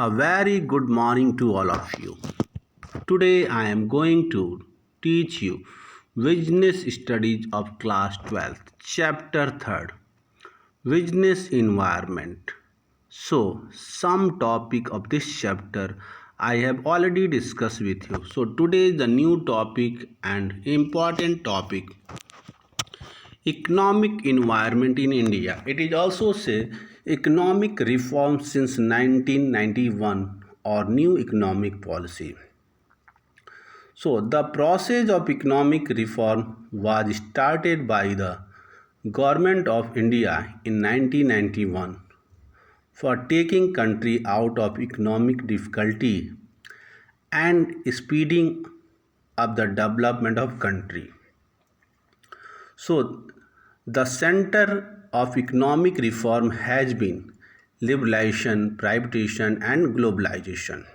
A very good morning to all of you. Today I am going to teach you Business Studies of Class 12th, Chapter 3rd, Business Environment. So, some topic of this chapter I have already discussed with you. So, today the new topic and important topic economic environment in India. It is also say economic reform since 1991 or new economic policy. So the process of economic reform was started by the government of India in 1991 for taking country out of economic difficulty and speeding up the development of country. So, the center of economic reform has been liberalization, privatization, and globalization.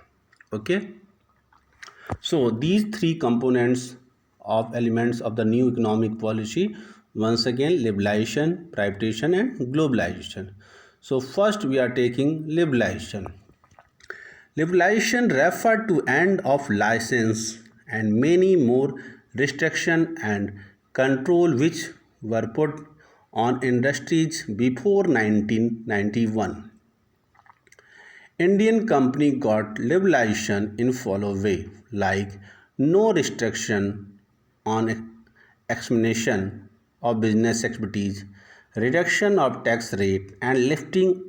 Okay. So, these three components of elements of the new economic policy once again liberalization, privatization, and globalization. So, first we are taking liberalization. Liberalization referred to end of license and many more restriction and control which were put on industries before 1991. Indian company got liberalization in follow way like no restriction on examination of business expertise, reduction of tax rate and lifting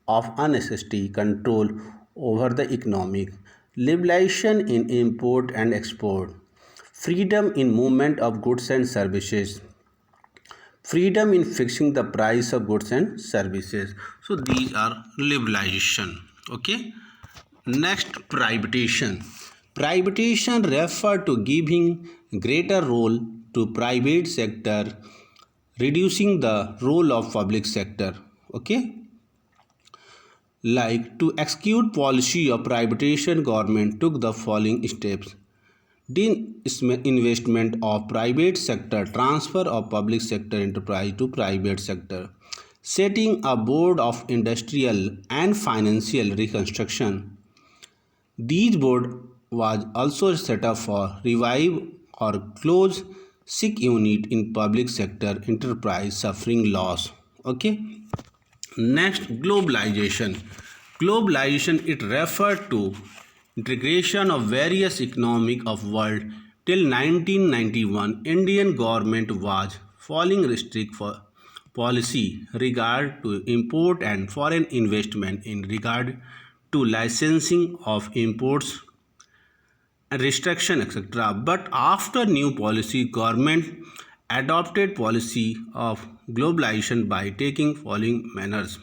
of unnecessary control over the economic, liberalization in import and export, freedom in movement of goods and services, freedom in fixing the price of goods and services. So these are liberalization. Okay. Next, privatization. Privatization refer to giving greater role to private sector, reducing the role of public sector. Okay. Like to execute policy of privatization, government took the following steps: disinvestment of private sector, transfer of public sector enterprise to private sector, setting a board of industrial and financial reconstruction. These board was also set up for revive or close sick unit in public sector enterprise suffering loss. Okay. Next, globalization. Globalization it referred to integration of various economic of world. Till 1991, Indian government was following restrict for policy regard to import and foreign investment in regard to licensing of imports and restriction etc. But after new policy, government adopted policy of globalization by taking following manners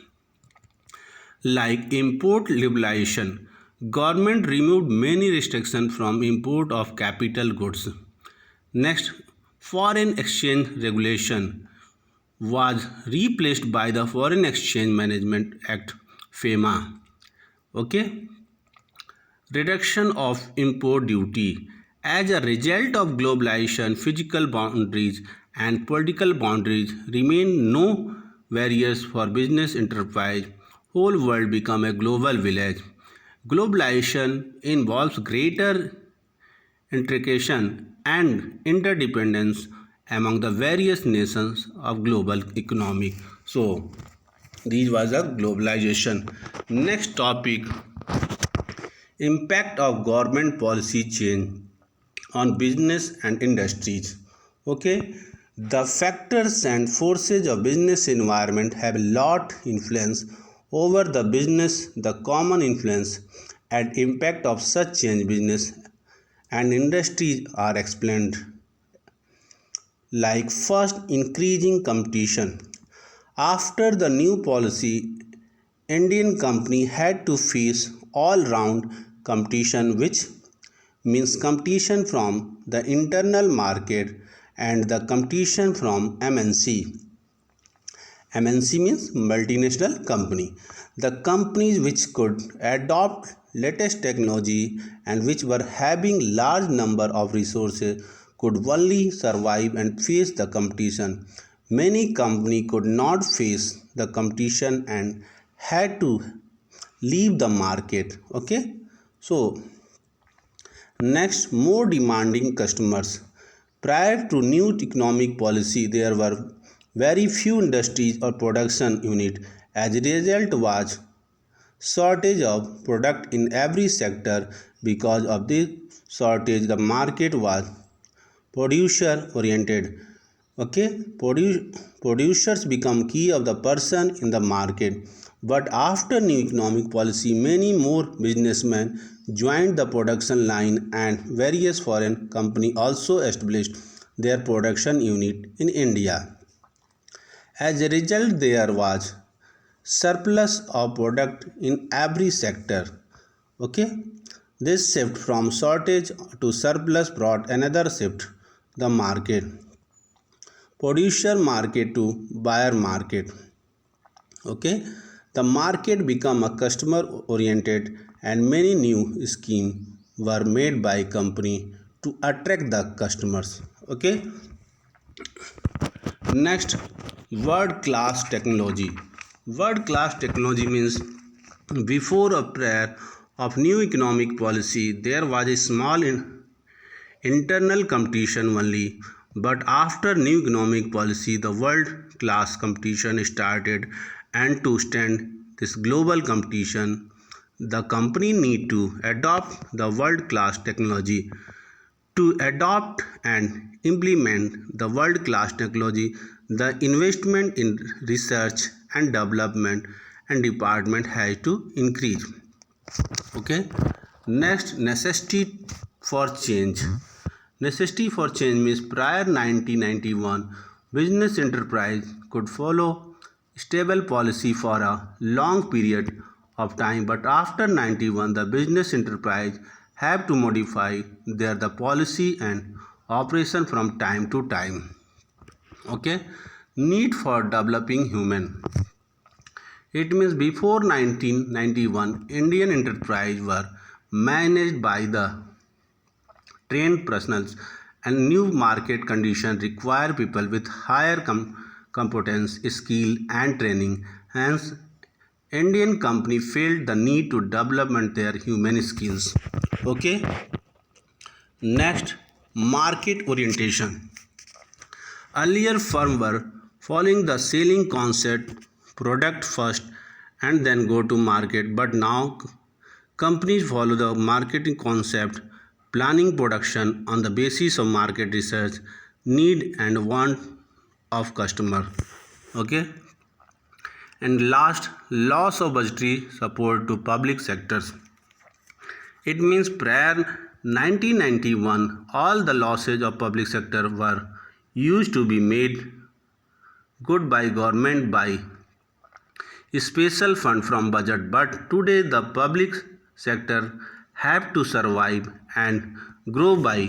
like import liberalization. Government removed many restrictions from import of capital goods. Next, foreign exchange regulation was replaced by the Foreign Exchange Management Act FEMA. Okay. Reduction of import duty. As a result of globalization, physical boundaries and political boundaries remain no barriers for business enterprise. Whole world become a global village. Globalization involves greater integration and interdependence among the various nations of global economy. So, this was a globalization. Next topic, impact of government policy change on business and industries. Okay, the factors and forces of business environment have a lot influence over the business. The common influence and impact of such change business and industries are explained like first, increasing competition. After the new policy, Indian company had to face all round competition, which means competition from the internal market and the competition from MNC. MNC means multinational company. The companies which could adopt latest technology and which were having large number of resources could only survive and face the competition. Many companies could not face the competition and had to leave the market. Okay, so next, more demanding customers. Prior to new economic policy, there were very few industries or production units. As a result, was shortage of product in every sector. Because of this shortage, the market was producer oriented. Okay, producers become key of the person in the market. But after new economic policy, many more businessmen joined the production line, and various foreign companies also established their production unit in India. As a result, there was surplus of product in every sector. Okay, this shift from shortage to surplus brought another shift, the market, producer market to buyer market. Okay, the market become a customer oriented, and many new schemes were made by company to attract the customers. Okay, next, world class technology. World class technology means before or prior of new economic policy there was a small internal competition only, but after new economic policy the world class competition started, and to stand this global competition the company need to adopt the world class technology. To adopt and implement the world class technology, the investment in research and development and department has to increase. Okay, next, necessity for change. Necessity for change means prior 1991 business enterprise could follow stable policy for a long period of time, but after 91 the business enterprise have to modify their the policy and operation from time to time. Okay, need for developing human. It means before 1991 Indian enterprise were managed by the trained professionals, and new market conditions require people with higher competence, skill and training. Hence, Indian company felt the need to develop their human skills. Okay. Next, market orientation. Earlier firms were following the selling concept, product first and then go to market, but now companies follow the marketing concept, planning production on the basis of market research, need and want of customer. Okay, and last, loss of budgetary support to public sectors. It means prior 1991 all the losses of public sector were used to be made good by government by special fund from budget, but today the public sector have to survive and grow by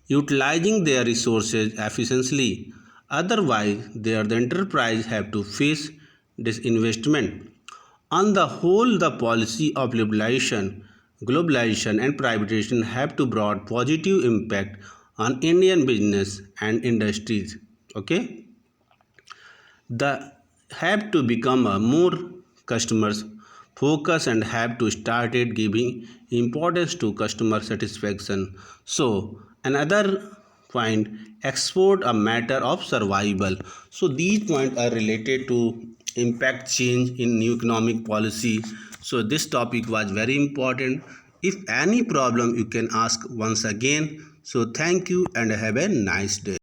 utilizing their resources efficiently. Otherwise, the enterprise have to face disinvestment. On the whole, the policy of globalization and privatization have to brought positive impact on Indian business and industries. Okay, the have to become a more customers focus and have to started giving importance to customer satisfaction. So another point, export a matter of survival. So these points are related to impact change in new economic policy. So this topic was very important. If any problem you can ask once again. So thank you and have a nice day.